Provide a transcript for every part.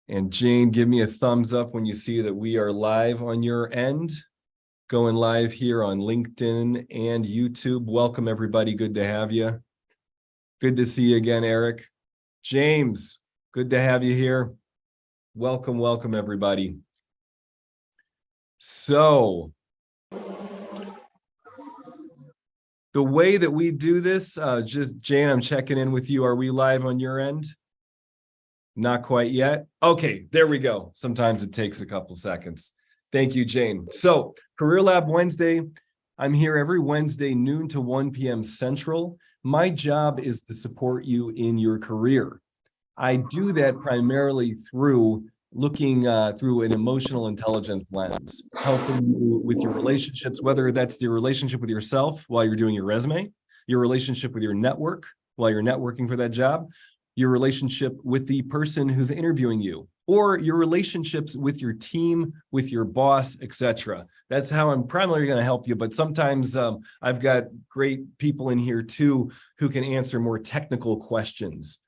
And Jane, give me a thumbs up when you see that we are live on your end. Going live here on LinkedIn and YouTube. Welcome, everybody. Good to have you. Good to see you again, Eric. James, good to have you here. Welcome, welcome, everybody. So, the way that we do this, just Jane, I'm checking in with you. Are we live on your end? Not quite yet. Okay, there we go. Sometimes it takes a couple seconds. Thank you, Jane. So, Career Lab Wednesday. I'm here every Wednesday, noon to 1 p.m. Central. My job is to support you in your career. I do that primarily through looking through an emotional intelligence lens, helping you with your relationships, whether that's the relationship with yourself while you're doing your resume, your relationship with your network while you're networking for that job, your relationship with the person who's interviewing you, or your relationships with your team, with your boss, etc. That's how I'm primarily going to help you. But sometimes I've got great people in here too who can answer more technical questions.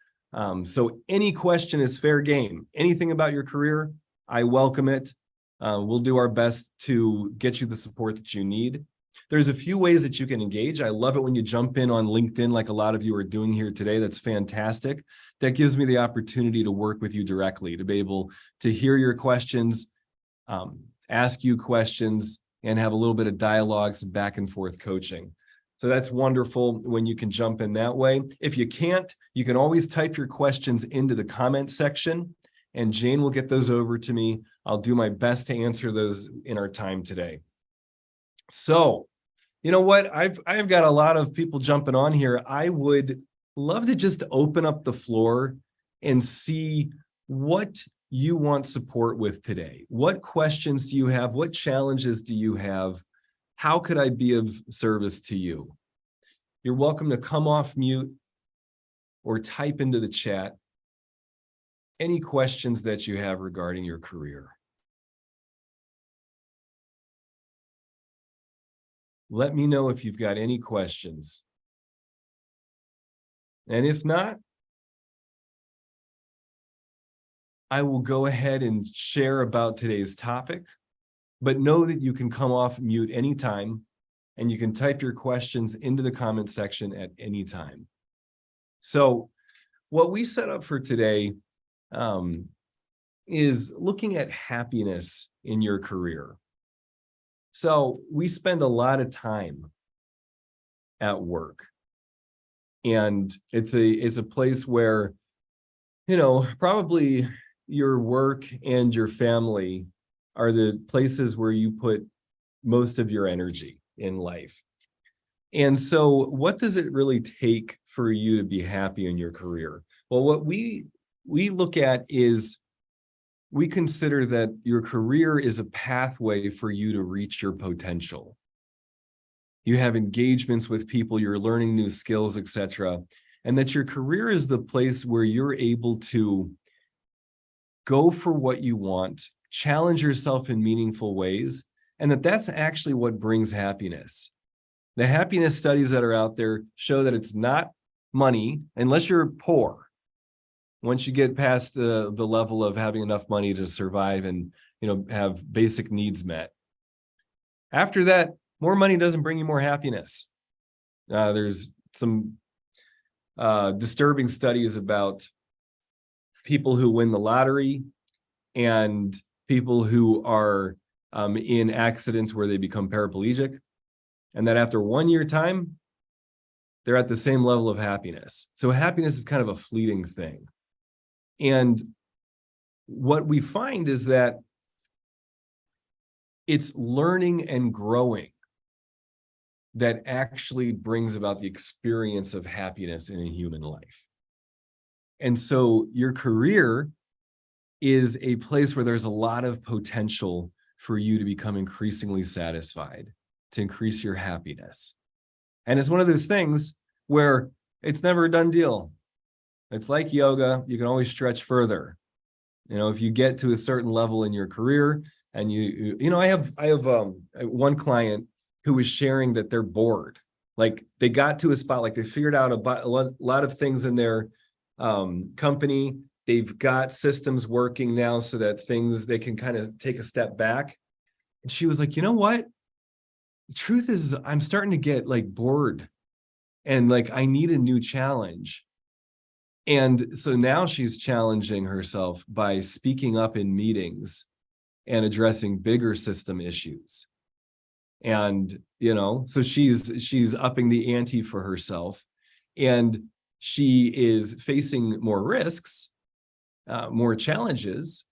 So any question is fair game. Anything about your career, I welcome it. We'll do our best to get you the support that you need. There's a few ways that you can engage. I love it when you jump in on LinkedIn like a lot of you are doing here today. That's fantastic. That gives me the opportunity to work with you directly, to be able to hear your questions, ask you questions, and have a little bit of dialogue, some back and forth coaching. So that's wonderful when you can jump in that way. If you can't, you can always type your questions into the comment section, and Jane will get those over to me. I'll do my best to answer those in our time today. So, you know what? I've got a lot of people jumping on here. I would love to just open up the floor and see what you want support with today. What questions do you have? What challenges do you have? How could I be of service to you? You're welcome to come off mute or type into the chat any questions that you have regarding your career. Let me know if you've got any questions. And if not, I will go ahead and share about today's topic, but know that you can come off mute anytime and you can type your questions into the comment section at any time. So what we set up for today is looking at happiness in your career. So we spend a lot of time at work, and it's a place where, you know, probably your work and your family are the places where you put most of your energy in life. And so what does it really take for you to be happy in your career? Well, what we look at is we consider that your career is a pathway for you to reach your potential. You have engagements with people, you're learning new skills, etc. And that your career is the place where you're able to go for what you want, challenge yourself in meaningful ways, and that's actually what brings happiness. The happiness studies that are out there show that it's not money, unless you're poor. Once you get past the level of having enough money to survive and, you know, have basic needs met. After that, more money doesn't bring you more happiness. There's some disturbing studies about people who win the lottery and people who are in accidents where they become paraplegic, and that after 1 year time, they're at the same level of happiness. So happiness is kind of a fleeting thing. And what we find is that it's learning and growing that actually brings about the experience of happiness in a human life. And so your career is a place where there's a lot of potential for you to become increasingly satisfied, to increase your happiness. And it's one of those things where it's never a done deal. It's like yoga, you can always stretch further. You know, if you get to a certain level in your career and you know, I have one client who was sharing that they're bored. Like they got to a spot, like they figured out a lot of things in their company. They've got systems working now so that they can kind of take a step back. And she was like, you know what? The truth is, I'm starting to get like bored and like I need a new challenge. And so now she's challenging herself by speaking up in meetings and addressing bigger system issues. And, so she's upping the ante for herself, and she is facing more risks, more challenges,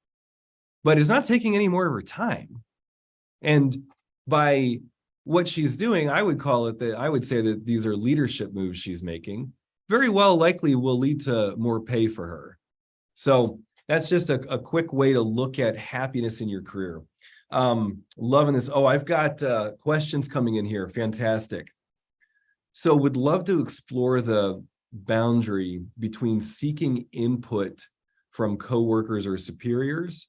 but is not taking any more of her time. And by what she's doing, I would say that these are leadership moves she's making, very well likely will lead to more pay for her. So that's just a quick way to look at happiness in your career. Loving this. Oh, I've got questions coming in here. Fantastic. So would love to explore the boundary between seeking input from coworkers or superiors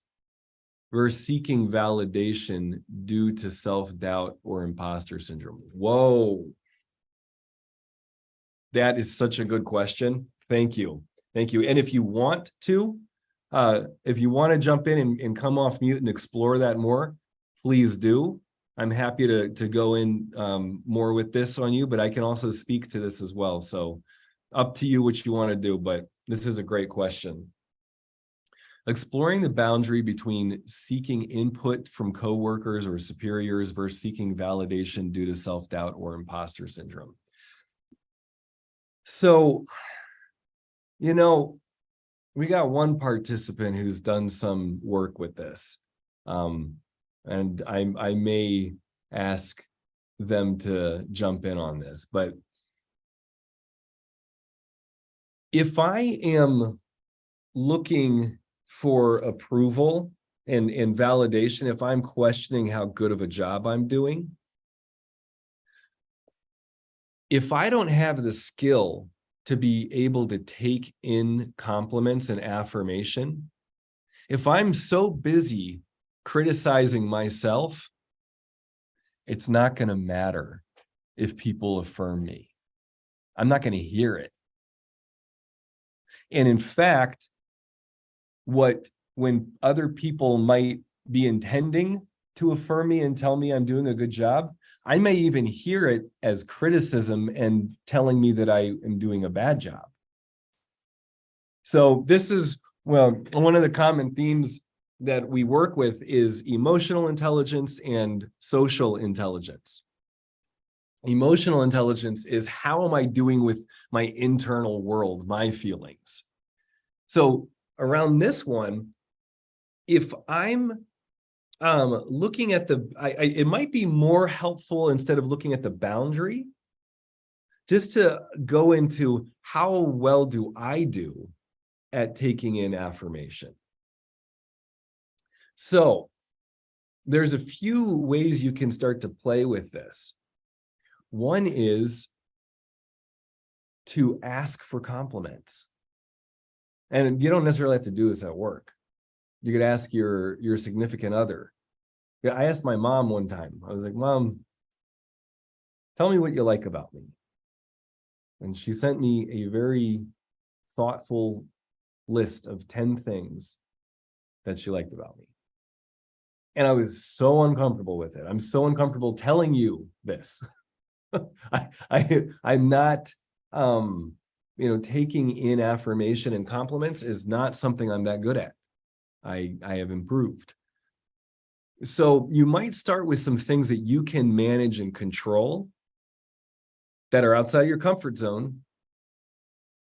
versus seeking validation due to self-doubt or imposter syndrome. Whoa. That is such a good question. Thank you. Thank you. And if you want to jump in and come off mute and explore that more, please do. I'm happy to go in more with this on you, but I can also speak to this as well. So up to you what you want to do, but this is a great question. Exploring the boundary between seeking input from coworkers or superiors versus seeking validation due to self-doubt or imposter syndrome. So, we got one participant who's done some work with this. And I may ask them to jump in on this, but if I am looking for approval and validation, if I'm questioning how good of a job I'm doing, if I don't have the skill to be able to take in compliments and affirmation, if I'm so busy criticizing myself, it's not going to matter if people affirm me. I'm not going to hear it. And in fact, when other people might be intending to affirm me and tell me I'm doing a good job, I may even hear it as criticism and telling me that I am doing a bad job. So this is, one of the common themes that we work with is emotional intelligence and social intelligence. Emotional intelligence is how am I doing with my internal world, my feelings. So around this one, if I'm looking at it might be more helpful instead of looking at the boundary, just to go into how well do I do at taking in affirmation. So there's a few ways you can start to play with this. One is to ask for compliments. And you don't necessarily have to do this at work. You could ask your significant other. Yeah, I asked my mom one time, I was like, Mom, tell me what you like about me. And she sent me a very thoughtful list of 10 things that she liked about me. And I was so uncomfortable with it. I'm so uncomfortable telling you this. I'm not, taking in affirmation and compliments is not something I'm that good at. I have improved. So you might start with some things that you can manage and control that are outside your comfort zone,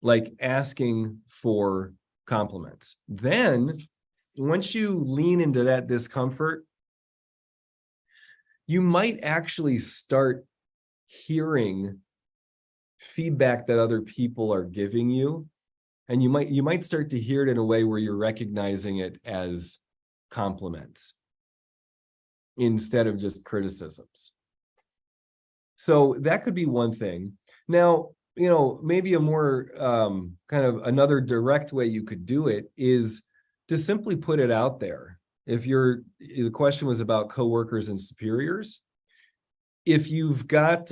like asking for compliments. Then, once you lean into that discomfort, you might actually start hearing feedback that other people are giving you, and you might start to hear it in a way where you're recognizing it as compliments instead of just criticisms. So that could be one thing. Now, maybe a more kind of another direct way you could do it is to simply put it out there. If the question was about coworkers and superiors, if you've got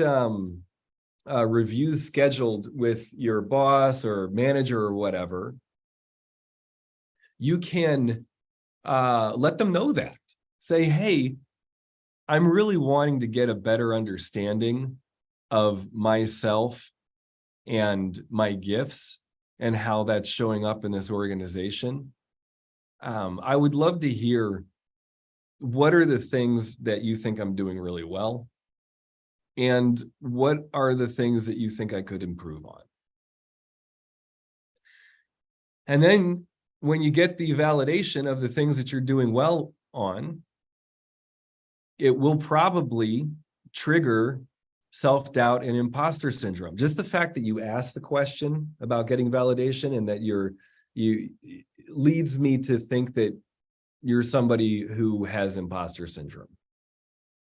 reviews scheduled with your boss or manager or whatever, you can let them know that. Say, hey, I'm really wanting to get a better understanding of myself and my gifts and how that's showing up in this organization. I would love to hear, what are the things that you think I'm doing really well? And what are the things that you think I could improve on? And then when you get the validation of the things that you're doing well on, it will probably trigger self-doubt and imposter syndrome. Just the fact that you asked the question about getting validation and that you leads me to think that you're somebody who has imposter syndrome.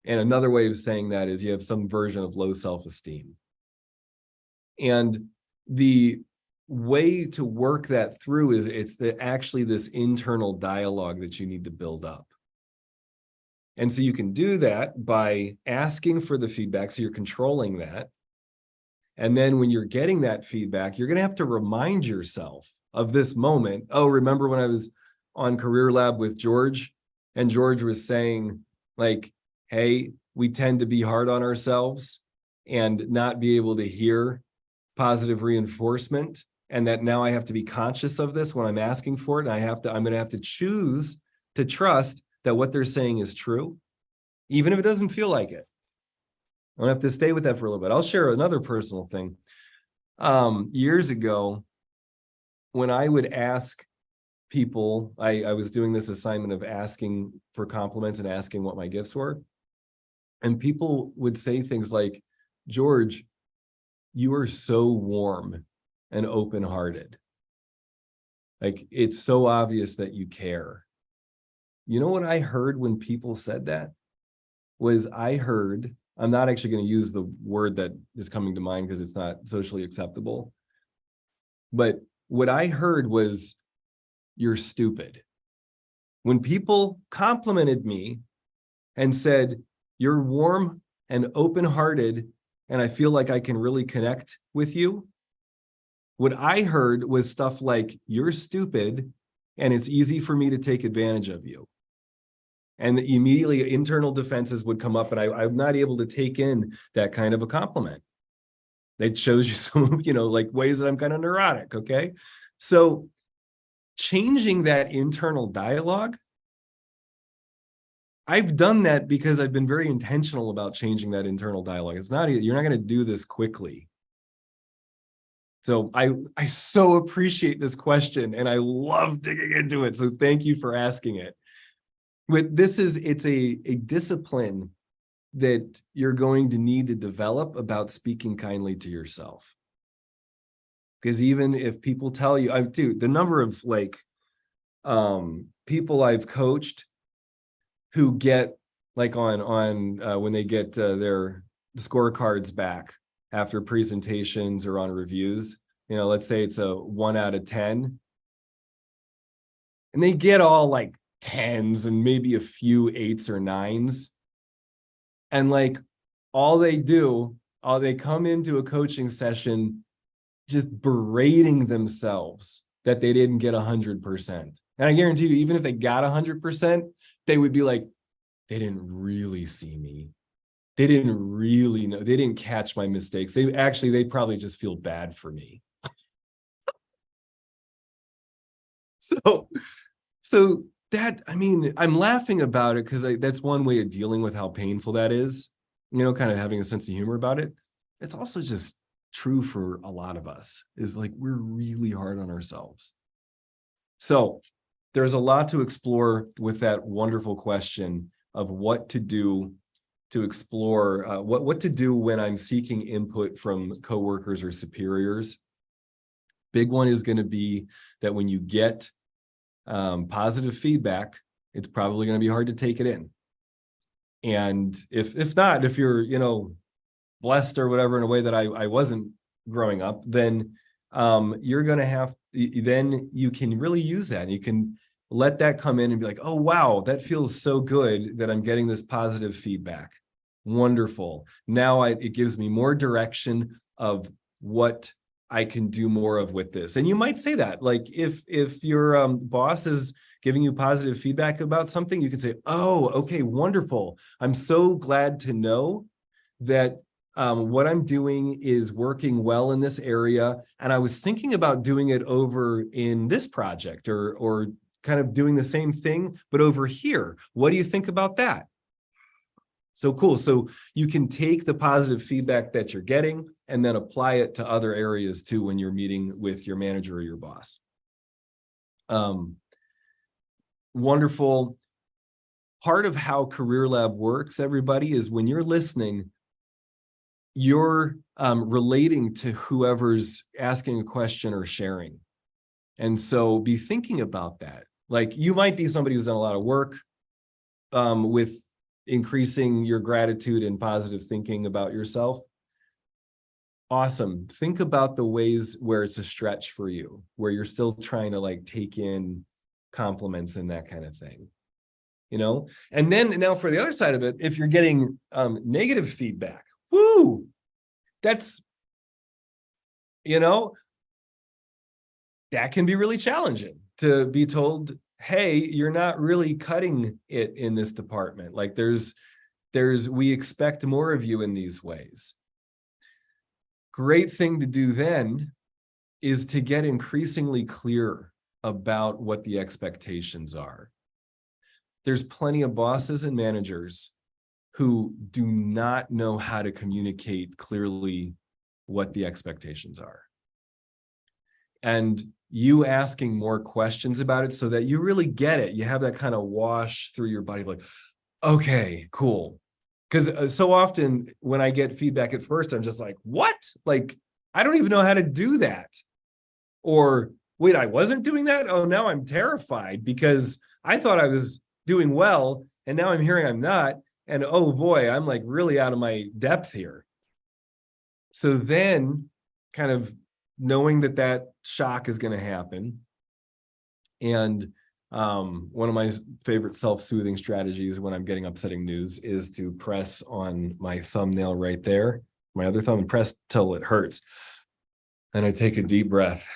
And another way of saying that is you have some version of low self-esteem. And the way to work that through is it's actually this internal dialogue that you need to build up. And so you can do that by asking for the feedback, so you're controlling that. And then when you're getting that feedback, you're going to have to remind yourself of this moment. Oh, remember when I was on Career Lab with George, and George was saying, like, hey, we tend to be hard on ourselves and not be able to hear positive reinforcement. And that now I have to be conscious of this when I'm asking for it. And I'm going to have to choose to trust that what they're saying is true, even if it doesn't feel like it. I'll have to stay with that for a little bit. I'll share another personal thing. Years ago, when I would ask people, I was doing this assignment of asking for compliments and asking what my gifts were. And people would say things like, George, you are so warm and open-hearted. Like, it's so obvious that you care. You know what I heard when people said that? I'm not actually going to use the word that is coming to mind because it's not socially acceptable. But what I heard was, you're stupid. When people complimented me and said, you're warm and open-hearted, and I feel like I can really connect with you, what I heard was stuff like, you're stupid, and it's easy for me to take advantage of you. And immediately internal defenses would come up, and I'm not able to take in that kind of a compliment. It shows you some, like ways that I'm kind of neurotic, okay? So changing that internal dialogue, I've done that because I've been very intentional about changing that internal dialogue. You're not going to do this quickly. So I so appreciate this question, and I love digging into it. So thank you for asking it. But it's a discipline that you're going to need to develop about speaking kindly to yourself. Because even if people tell you, the number of people I've coached who get on when they get their scorecards back after presentations or on reviews, let's say it's a 1 out of 10, and they get all 10s and maybe a few 8s or 9s. And they come into a coaching session just berating themselves that they didn't get 100%. And I guarantee you, even if they got 100%, they would be like, they didn't really see me. They didn't really know. They didn't catch my mistakes. They probably just feel bad for me. So that, I'm laughing about it because that's one way of dealing with how painful that is, kind of having a sense of humor about it. It's also just true for a lot of us, is we're really hard on ourselves. So there's a lot to explore with that wonderful question of what to do to explore, what to do when I'm seeking input from coworkers or superiors. Big one is going to be that when you get positive feedback, it's probably going to be hard to take it in. And if not, if you're, blessed or whatever in a way that I wasn't growing up, then you're going to then you can really use that. You can let that come in and be like, oh, wow, that feels so good that I'm getting this positive feedback. Wonderful. Now it gives me more direction of what I can do more of with this. And you might say that, like, if your boss is giving you positive feedback about something, you can say, oh, okay, wonderful. I'm so glad to know that what I'm doing is working well in this area. And I was thinking about doing it over in this project, or kind of doing the same thing, but over here. What do you think about that? So cool. So you can take the positive feedback that you're getting and then apply it to other areas too when you're meeting with your manager or your boss. Wonderful. Part of how Career Lab works, everybody, is when you're listening, you're relating to whoever's asking a question or sharing. And so be thinking about that. Like, you might be somebody who's done a lot of work with increasing your gratitude and positive thinking about yourself. Awesome. Think about the ways where it's a stretch for you, where you're still trying to like take in compliments and that kind of thing, you know? And then now for the other side of it, if you're getting negative feedback, woo, that's, you know, that can be really challenging to be told, hey, you're not really cutting it in this department. Like we expect more of you in these ways. Great thing to do then is to get increasingly clear about what the expectations are. There's plenty of bosses and managers who do not know how to communicate clearly what the expectations are. And you asking more questions about it so that you really get it. You have that kind of wash through your body, like, okay, cool. Because so often when I get feedback at first, I'm just like, what? Like, I don't even know how to do that. Or wait, I wasn't doing that? Oh, now I'm terrified because I thought I was doing well, and now I'm hearing I'm not. And oh boy, I'm like really out of my depth here. So then kind of knowing that that shock is going to happen. And one of my favorite self-soothing strategies when I'm getting upsetting news is to press on my thumbnail right there, my other thumb, and press till it hurts. And I take a deep breath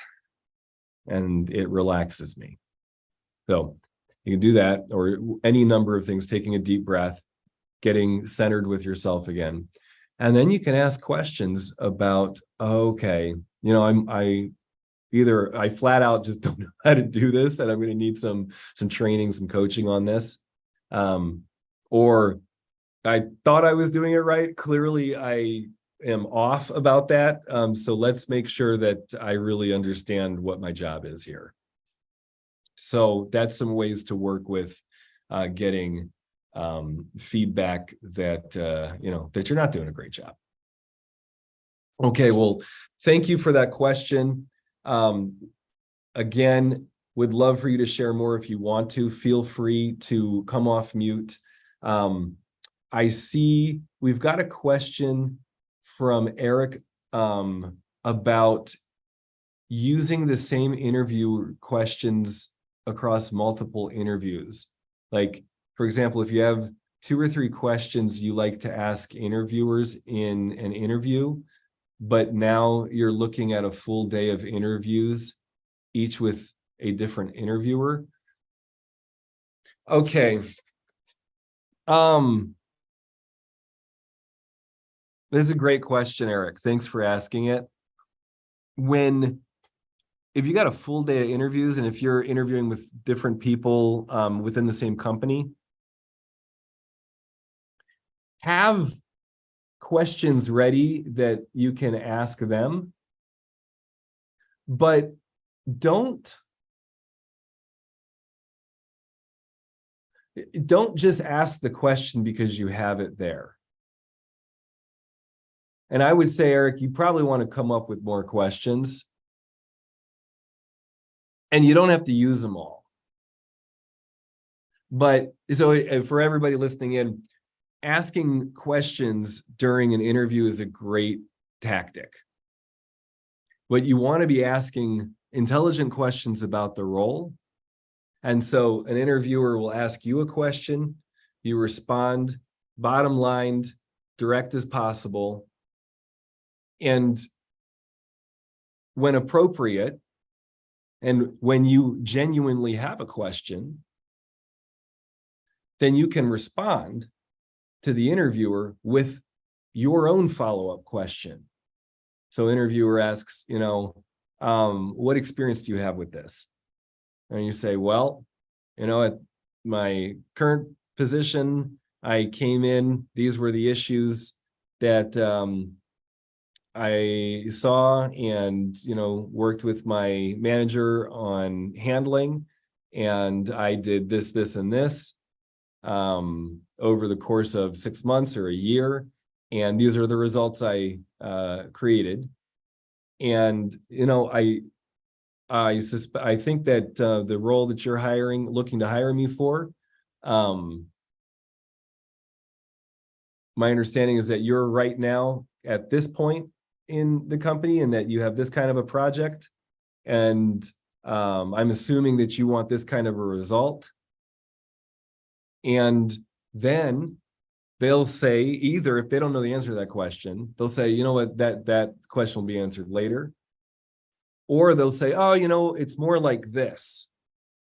and it relaxes me. So you can do that, or any number of things, taking a deep breath, getting centered with yourself again. And then you can ask questions about, okay, you know, I flat out just don't know how to do this, and I'm going to need some training, some coaching on this. Or I thought I was doing it right. Clearly, I am off about that. So let's make sure that I really understand what my job is here. So that's some ways to work with getting feedback that, you know, that you're not doing a great job. Okay, well, thank you for that question. Again, would love for you to share more if you want to. Feel free to come off mute. I see we've got a question from Eric about using the same interview questions across multiple interviews. Like, for example, if you have 2 or 3 questions you like to ask interviewers in an interview, but now you're looking at a full day of interviews, each with a different interviewer. Okay. This is a great question, Eric. Thanks for asking it. If you got a full day of interviews, and if you're interviewing with different people within the same company, have questions ready that you can ask them, but don't just ask the question because you have it there. And I would say, Eric, you probably want to come up with more questions, and you don't have to use them all. But so for everybody listening in, asking questions during an interview is a great tactic. But you want to be asking intelligent questions about the role. And so an interviewer will ask you a question, you respond, bottom lined, direct as possible. And when appropriate, and when you genuinely have a question, then you can respond to the interviewer with your own follow-up question. So interviewer asks, what experience do you have with this? And you say, well, at my current position, I came in, these were the issues that I saw and, worked with my manager on handling. And I did this, this, and this over the course of 6 months or a year. And these are the results I created. And, I think that the role that you're looking to hire me for, my understanding is that you're right now at this point in the company and that you have this kind of a project. And I'm assuming that you want this kind of a result. And then they'll say, either if they don't know the answer to that question, they'll say, you know what, that question will be answered later. Or they'll say, oh, it's more like this.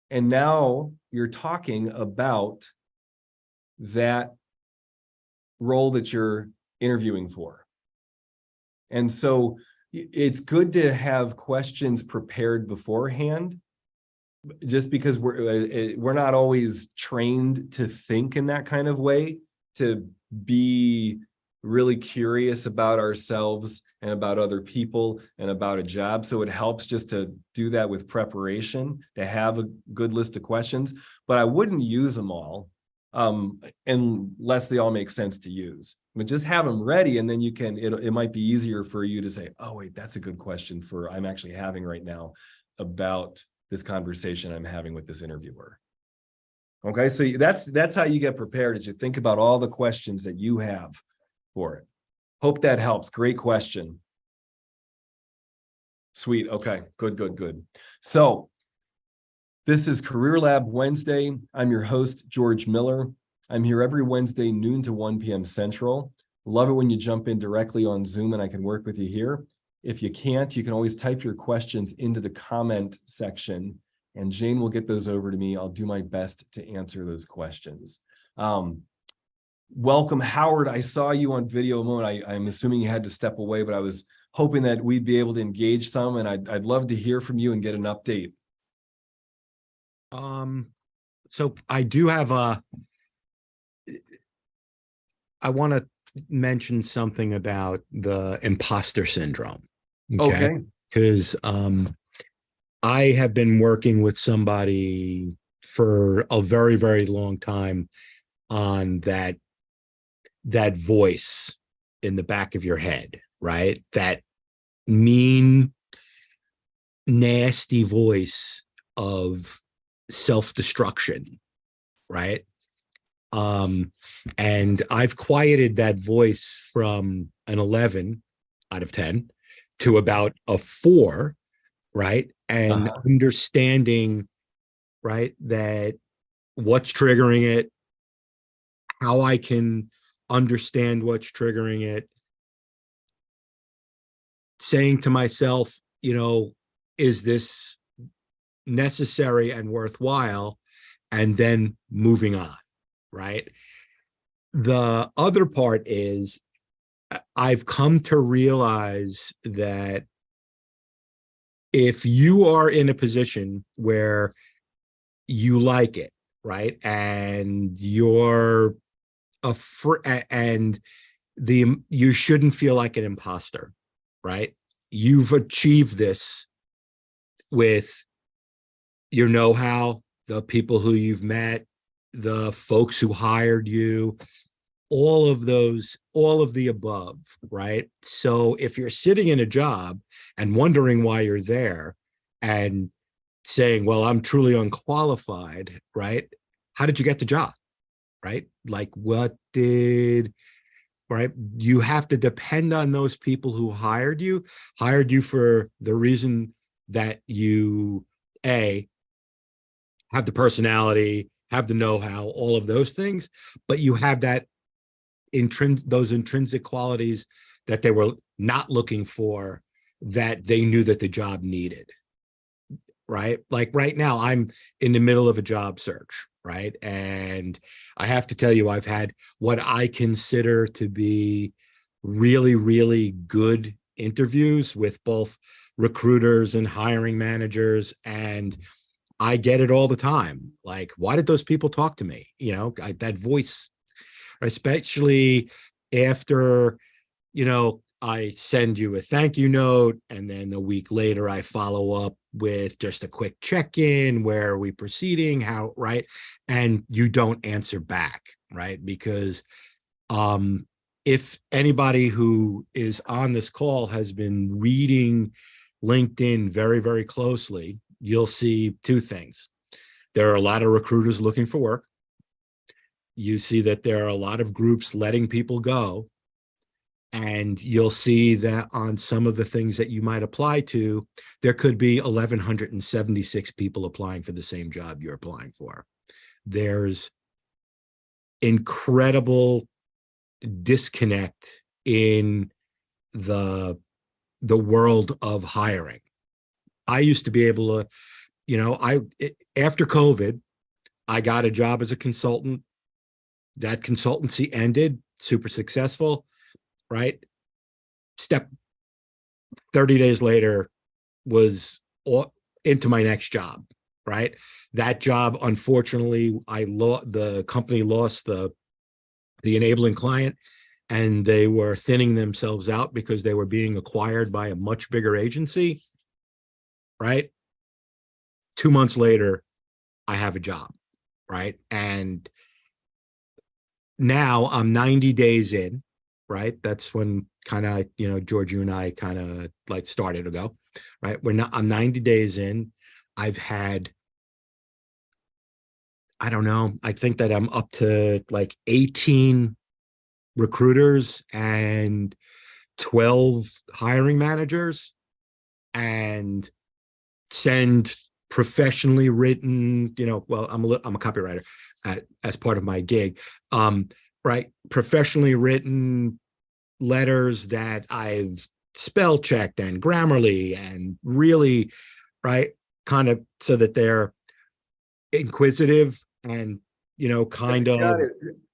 And now you're talking about that role that you're interviewing for. And so it's good to have questions prepared beforehand, just because we're not always trained to think in that kind of way, to be really curious about ourselves and about other people and about a job. So it helps just to do that with preparation, to have a good list of questions, but I wouldn't use them all unless they all make sense to use. But just have them ready, and then it might be easier for you to say, oh wait, that's a good question I'm actually having right now about this conversation I'm having with this interviewer. Okay, so that's how you get prepared, is you think about all the questions that you have for it. Hope that helps. Great question. Sweet. Okay, good. So this is Career Lab Wednesday. I'm your host, George Miller. I'm here every Wednesday, noon to 1 p.m. Central. Love it when you jump in directly on Zoom and I can work with you here. If you can't, you can always type your questions into the comment section and Jane will get those over to me. I'll do my best to answer those questions. Welcome, Howard. I saw you on video a moment. I'm assuming you had to step away, but I was hoping that we'd be able to engage some, and I'd love to hear from you and get an update. So I do have I want to mention something about the imposter syndrome. Okay. Because I have been working with somebody for a very, very long time on that voice in the back of your head, right? That mean, nasty voice of self-destruction, right? And I've quieted that voice from an 11 out of 10 to about a 4, right? And understanding, right, that what's triggering it, how I can understand what's triggering it, saying to myself, is this necessary and worthwhile? And then moving on, right? The other part is I've come to realize that if you are in a position where you like it, right, and you're you shouldn't feel like an imposter, right? You've achieved this with your know-how, the people who you've met, the folks who hired you, all of the above, right? So if you're sitting in a job and wondering why you're there and saying, well, I'm truly unqualified, right? How did you get the job, right? Like right? You have to depend on those people who hired you for the reason that you, have the personality, have the know-how, all of those things, but you have that those intrinsic qualities that they were not looking for that they knew that the job needed, right? Like right now, I'm in the middle of a job search, right? And I have to tell you, I've had what I consider to be really, really good interviews with both recruiters and hiring managers. And I get it all the time. Like, why did those people talk to me? That voice, especially after, I send you a thank you note, and then a week later I follow up with just a quick check-in. Where are we proceeding? How, right? And you don't answer back, right? Because if anybody who is on this call has been reading LinkedIn very, very closely, you'll see two things. There are a lot of recruiters looking for work. You see that there are a lot of groups letting people go. And you'll see that on some of the things that you might apply to, there could be 1,176 people applying for the same job you're applying for. There's incredible disconnect in the world of hiring. I used to be able to, after COVID, I got a job as a consultant. That consultancy ended, super successful, right? 30 days later was into my next job, right? That job, unfortunately, the company lost the enabling client, and they were thinning themselves out because they were being acquired by a much bigger agency, right? 2 months later, I have a job, right? And now I'm 90 days in, right? That's when kind of, George, you and I kind of like started to go, right? I'm 90 days in. I've had, I don't know, I think that I'm up to like 18 recruiters and 12 hiring managers, and send professionally written, well, I'm a copywriter as part of my gig, right? Professionally written letters that I've spell checked and Grammarly, and really, right, kind of so that they're inquisitive and, kind Got of it.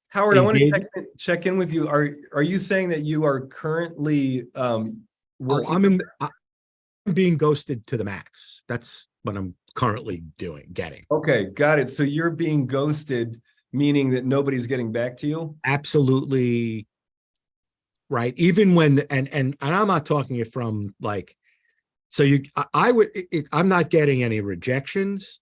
Howard, I want engaged. to check in with you. Are you saying that you are currently working? I'm being ghosted to the max. That's what I'm currently getting. Okay, got it. So you're being ghosted, meaning that nobody's getting back to you? Absolutely. Right. Even when, and I'm not talking it from like, so I'm not getting any rejections.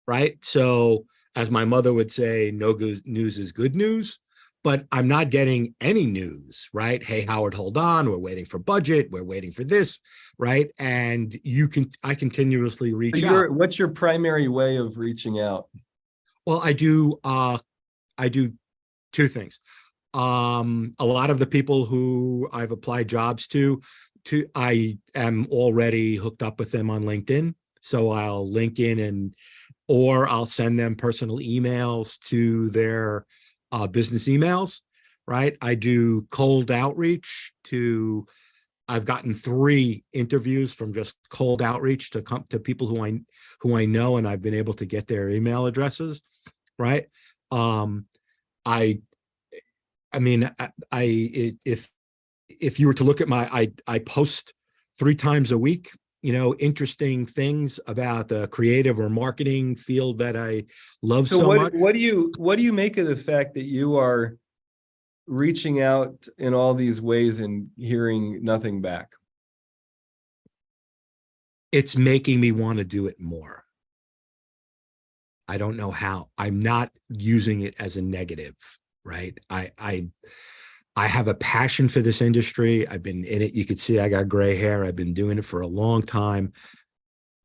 Right. So as my mother would say, no good news is good news, but I'm not getting any news, right? Hey, Howard, hold on. We're waiting for budget. We're waiting for this. Right. And I continuously reach out. What's your primary way of reaching out? Well, I do two things. A lot of the people who I've applied jobs to I am already hooked up with them on LinkedIn. So I'll link in, or I'll send them personal emails to their business emails, right? I do cold outreach I've gotten 3 interviews from just cold outreach to come to people who I know, and I've been able to get their email addresses, right? I mean, if you were to look at I post 3 times a week, interesting things about the creative or marketing field that I love so much. What do you make of the fact that you are reaching out in all these ways and hearing nothing back? It's making me want to do it more. I don't know how. I'm not using it as a negative, right? I have a passion for this industry. I've been in it. You could see I got gray hair. I've been doing it for a long time.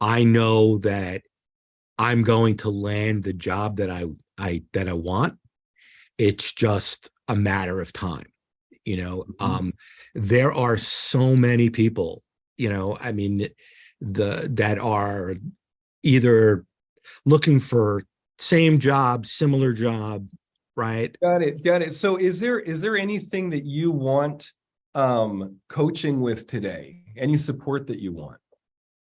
I know that I'm going to land the job that I want. It's just a matter of time. There are so many people, I mean, that are either looking for same job, similar job, right? Got it. So is there anything that you want coaching with today? Any support that you want?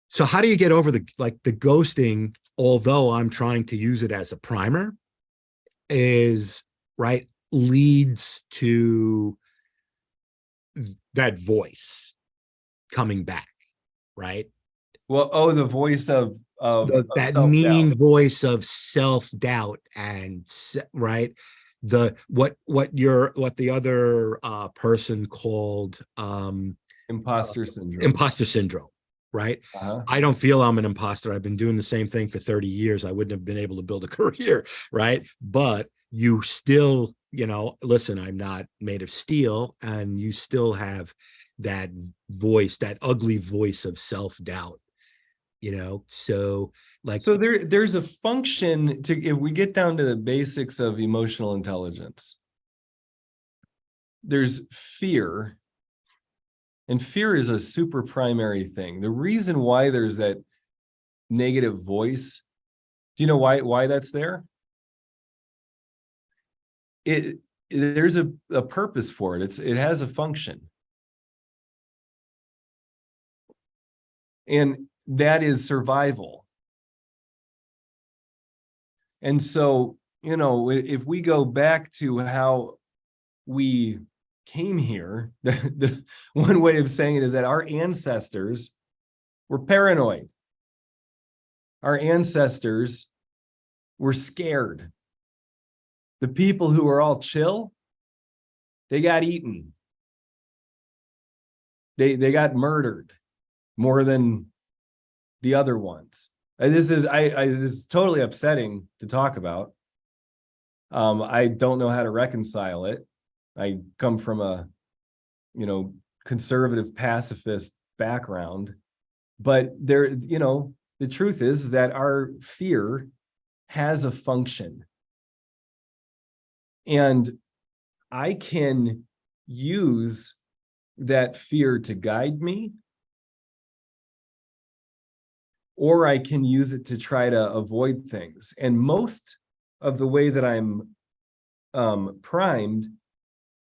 So how do you get over the ghosting, although I'm trying to use it as a primer, is right, leads to that voice coming back, right? Well, the voice of That self-doubt. mean voice of self-doubt and right, the what the other person called Imposter syndrome. imposter syndrome, right? Uh-huh. I don't feel I'm an imposter. I've been doing the same thing for 30 years. I wouldn't have been able to build a career, right? But you still, listen, I'm not made of steel, and you still have that voice, that ugly voice of self-doubt, so like, So there's a function to, if we get down to the basics of emotional intelligence, there's fear, and fear is a super primary thing. The reason why there's that negative voice, do you know why that's there? There's a purpose for it. It has a function. And that is survival. And so, if we go back to how we came here, the one way of saying it is that our ancestors were paranoid. Our ancestors were scared. The people who were all chill, they got eaten. They got murdered more than the other ones. And this is totally upsetting to talk about. I don't know how to reconcile it. I come from a, conservative pacifist background, but the truth is that our fear has a function, and I can use that fear to guide me, or I can use it to try to avoid things. And most of the way that I'm primed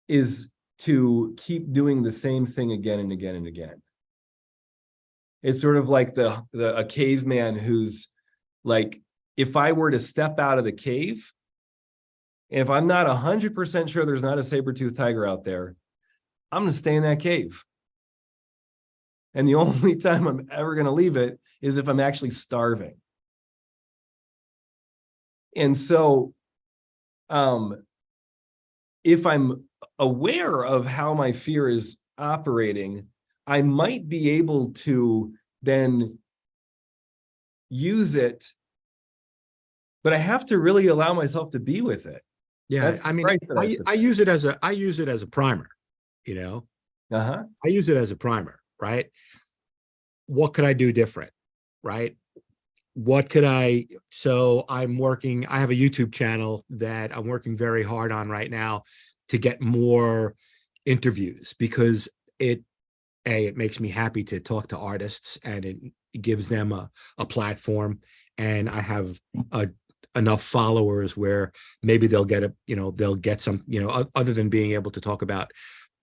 is to keep doing the same thing again and again and again. It's sort of like a caveman who's like, if I were to step out of the cave, if I'm not 100% sure there's not a saber-toothed tiger out there, I'm going to stay in that cave. And the only time I'm ever going to leave it is if I'm actually starving. And so, if I'm aware of how my fear is operating, I might be able to then use it, but I have to really allow myself to be with it. yeah, I mean, I use it as a primer, Uh-huh. I use it as a primer, right? What could I do different, right? So I have a YouTube channel that I'm working very hard on right now to get more interviews, because it makes me happy to talk to artists, and it gives them a platform, and I have enough followers where maybe they'll get some, other than being able to talk about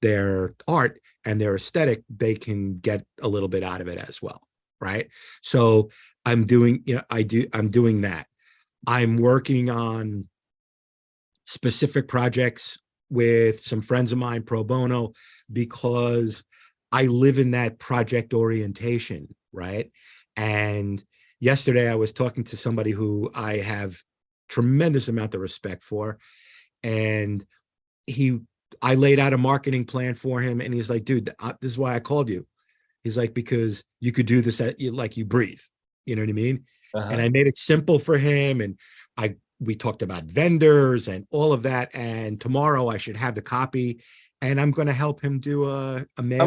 their art and their aesthetic, they can get a little bit out of it as well, right? So I'm doing that. I'm working on specific projects with some friends of mine pro bono, because I live in that project orientation, right? And yesterday I was talking to somebody who I have tremendous amount of respect for, and I laid out a marketing plan for him, and he's like, dude, this is why I called you. He's like, because you could do this like you breathe, you know what I mean? Uh-huh. And I made it simple for him, and we talked about vendors and all of that, and tomorrow I should have the copy, and I'm going to help him do a mail.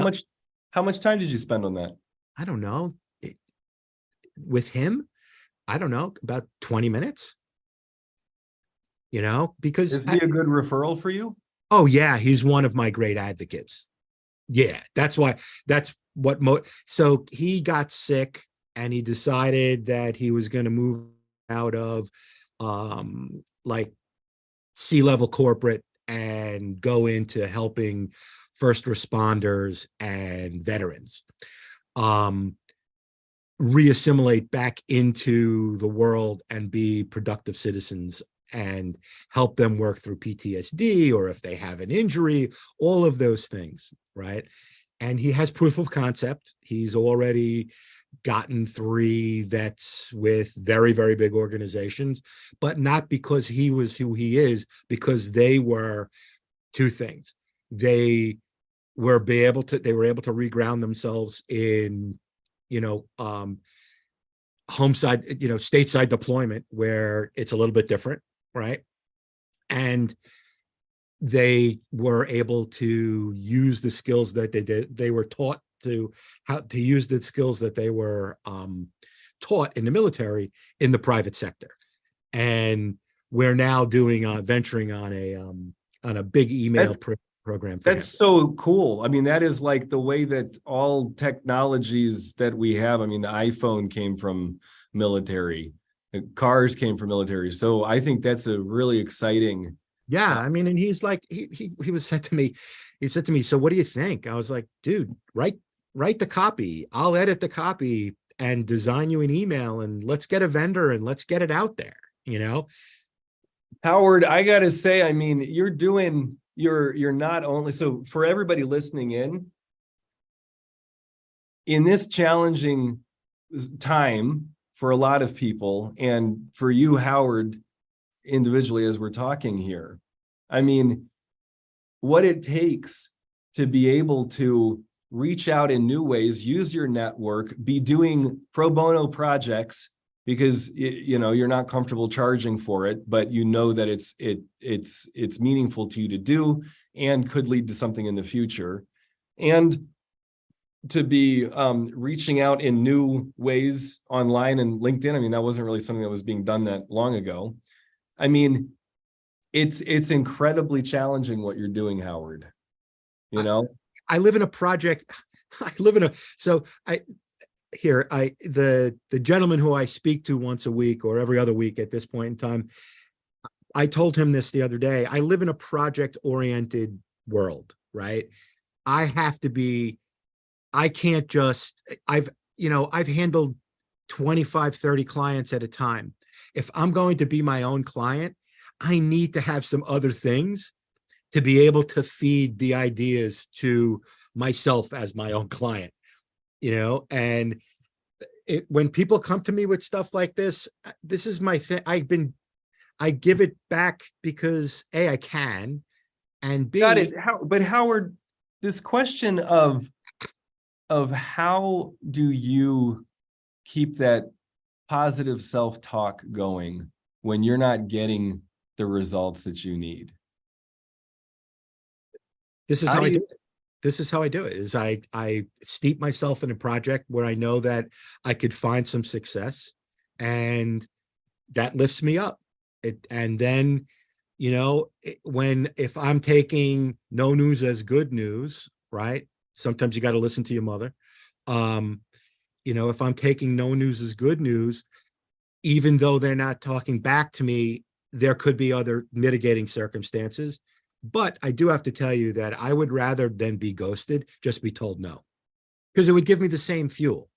How much time did you spend on that? I don't know. With him, I don't know, about 20 minutes, because Is he a good referral for you? oh yeah, he's one of my great advocates. Yeah, that's so he got sick, and he decided that he was going to move out of like C-level corporate and go into helping first responders and veterans, reassimilate back into the world and be productive citizens and help them work through PTSD, or if they have an injury, all of those things, right? And he has proof of concept. He's already gotten 3 vets with very, very big organizations, but not because he was who he is, because they were 2 things. They were able to reground themselves in, homeside, stateside deployment, where it's a little bit different, right? And they were able to use the skills that they were taught to, how to use the skills that they were taught in the military in the private sector. And we're now venturing on a big email program for him. That's so cool. I mean, that is like the way that all technologies that we have. I mean, the iPhone came from military, cars came from military. So I think that's a really exciting. Yeah, I mean, and he's like, he said to me, so what do you think? I was like, dude, write the copy. I'll edit the copy and design you an email, and let's get a vendor and let's get it out there, Howard, I gotta say, I mean, you're not only, so for everybody listening in this challenging time for a lot of people, and for you, Howard, individually, as we're talking here, I mean, what it takes to be able to reach out in new ways, use your network, be doing pro bono projects, because you're not comfortable charging for it, but you know that it's meaningful to you to do and could lead to something in the future, and to be reaching out in new ways online and LinkedIn. I mean, that wasn't really something that was being done that long ago. I mean, it's incredibly challenging what you're doing, Howard. I live in a project. The gentleman who I speak to once a week or every other week at this point in time, I told him this the other day. I live in a project-oriented world, right? I can't just, I've handled 25, 30 clients at a time. If I'm going to be my own client, I need to have some other things to be able to feed the ideas to myself as my own client, and when people come to me with stuff like this is my thing. I give it back because A, I can, and B. Got it. But Howard, this question of how do you keep that positive self-talk going when you're not getting the results that you need? This is how I do it. This is how I do it, is I steep myself in a project where I know that I could find some success, and that lifts me up. And then, if I'm taking no news as good news, right? Sometimes you got to listen to your mother. If I'm taking no news as good news, even though they're not talking back to me, there could be other mitigating circumstances. But I do have to tell you that I would rather than be ghosted, just be told no, because it would give me the same fuel,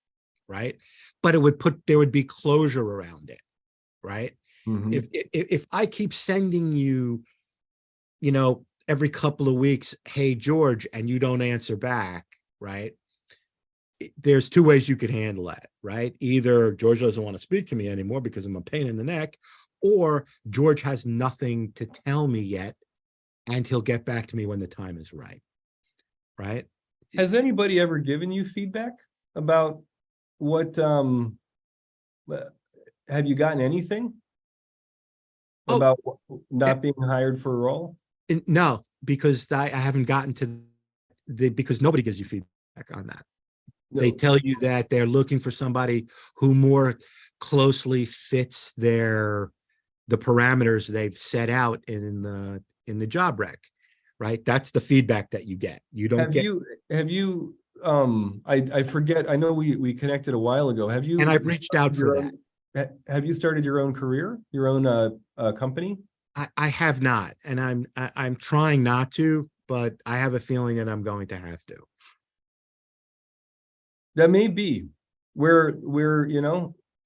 right? But there would be closure around it, right? Mm-hmm. If I keep sending you, every couple of weeks, hey, George, and you don't answer back, right? There's 2 ways you could handle that, right? Either George doesn't want to speak to me anymore because I'm a pain in the neck, or George has nothing to tell me yet, and he'll get back to me when the time is right. Right? Has anybody ever given you feedback about what, have you gotten anything about not being hired for a role? No, because I haven't gotten to because nobody gives you feedback on that. No. They tell you that they're looking for somebody who more closely fits the parameters they've set out in the job rec, right? That's the feedback that you get. You don't I forget, I know we connected a while ago. Have you? And I've reached out for that. Have you started your own career, your own company? I have not, and I'm trying not to, but I have a feeling that I'm going to have to. That may be. We're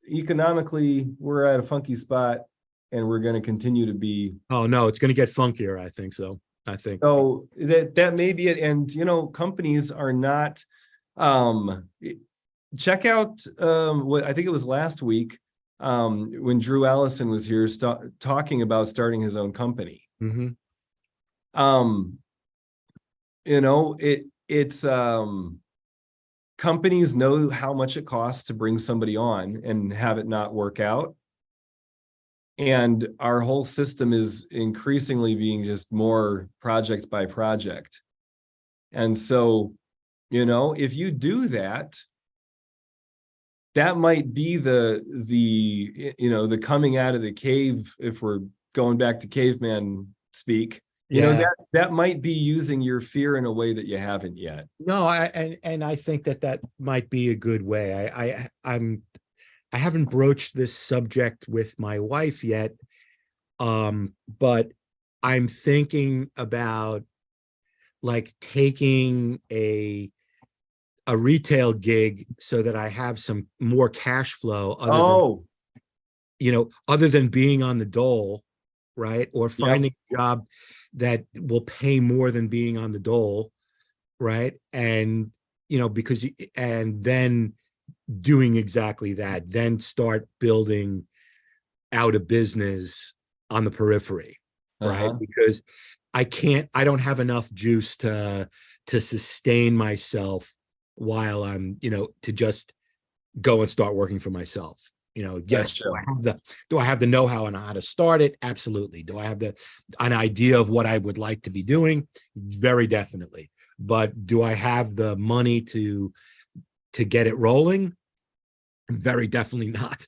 economically we're at a funky spot, and we're going to continue to be. Oh no, it's going to get funkier. I think so. I think So that may be it. And companies are not. Check out what I think it was last week when Drew Allison was here talking about starting his own company. Mhm. It's companies know how much it costs to bring somebody on and have it not work out. And our whole system is increasingly being just more project by project. And so, if you do that, that might be the coming out of the cave, if we're going back to caveman speak. Yeah. That might be using your fear in a way that you haven't yet. No, and I think that might be a good way. I haven't broached this subject with my wife yet, but I'm thinking about like taking a retail gig so that I have some more cash flow other than being on the dole, right? Or Yep. finding a job that will pay more than being on the dole, right? And and then doing exactly that, then start building out a business on the periphery, right? Uh-huh. Because I don't have enough juice to sustain myself while I'm, to just go and start working for myself. Yes, Gotcha. do I have the know-how on how to start it? Absolutely. Do I have an idea of what I would like to be doing? Very definitely. But do I have the money to get it rolling? Very definitely not.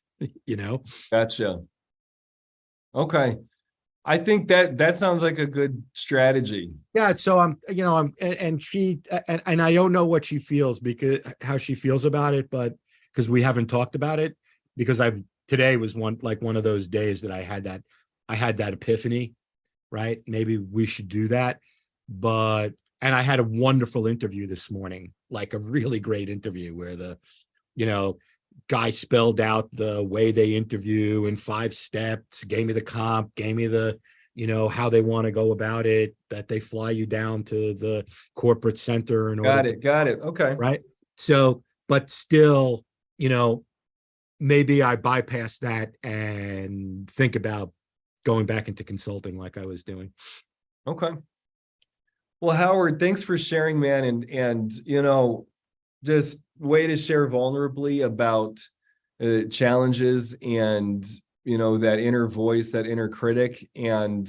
Gotcha. Okay. I think that sounds like a good strategy. Yeah, so and she and I don't know what she feels, because how she feels about it, but because we haven't talked about it, because today was one of those days that I had that epiphany, right? Maybe we should do that. And I had a wonderful interview this morning, like a really great interview where the guy spelled out the way they interview in 5 steps, gave me the comp, gave me the how they want to go about it, that they fly you down to the corporate center in order Got it. Okay. right? So, but still, maybe I bypass that and think about going back into consulting like I was doing. Okay. Well, Howard, thanks for sharing, man. And just way to share vulnerably about challenges and, that inner voice, that inner critic. And